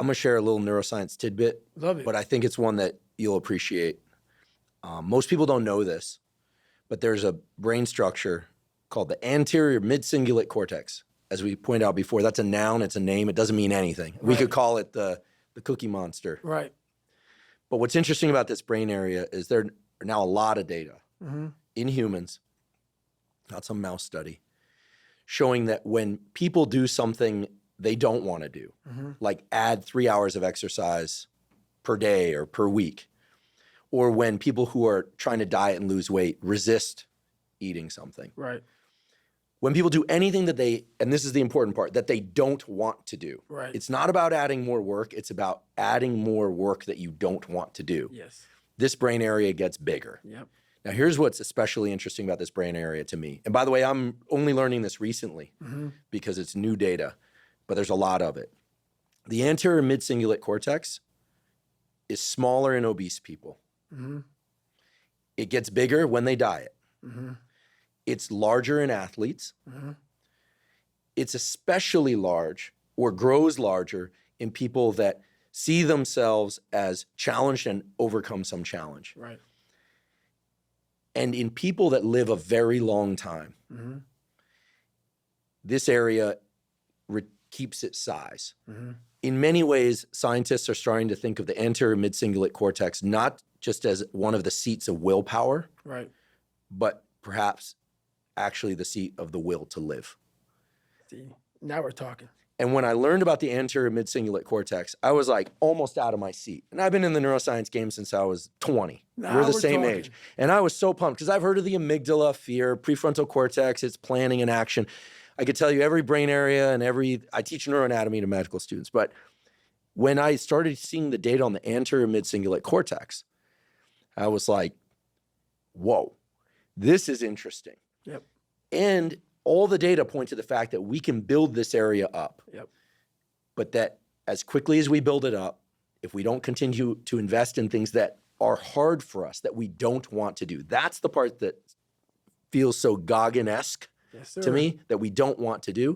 I'm going to share a little neuroscience tidbit. Love it. But I think it's one that you'll appreciate. Most people don't know this, but there's a brain structure called the anterior mid-cingulate cortex. As we pointed out before, that's a noun, it's a name, it doesn't mean anything. We could call it the cookie monster. Right. But what's interesting about this brain area is there are now a lot of data in humans, not some mouse study, showing that when people do something they don't want to do, like add 3 hours of exercise per day or per week, or when people who are trying to diet and lose weight resist eating something. Right. When people do anything that they, and this is the important part, that they don't want to do. Right. It's not about adding more work, it's about adding more work that you don't want to do. Yes. This brain area gets bigger. Yep. Now, here's what's especially interesting about this brain area to me. And by the way, I'm only learning this recently because it's new data, but there's a lot of it. The anterior mid-cingulate cortex is smaller in obese people. It gets bigger when they diet. It's larger in athletes. It's especially large or grows larger in people that see themselves as challenged and overcome some challenge. Right. And in people that live a very long time, this area keeps its size. In many ways, scientists are starting to think of the anterior mid-cingulate cortex not just as one of the seats of willpower, Right. but perhaps actually the seat of the will to live. See, now we're talking. And when I learned about the anterior mid-cingulate cortex, I was like almost out of my seat. And I've been in the neuroscience game since I was 20. We're the same age. And I was so pumped because I've heard of the amygdala, fear, prefrontal cortex, it's planning and action. I could tell you every brain area and I teach neuroanatomy to medical students. But when I started seeing the data on the anterior mid-cingulate cortex, I was like, whoa, this is interesting. Yep. And all the data point to the fact that we can build this area up. Yep. But that as quickly as we build it up, if we don't continue to invest in things that are hard for us, that we don't want to do, that's the part that feels so Goggin-esque to me, that we don't want to do.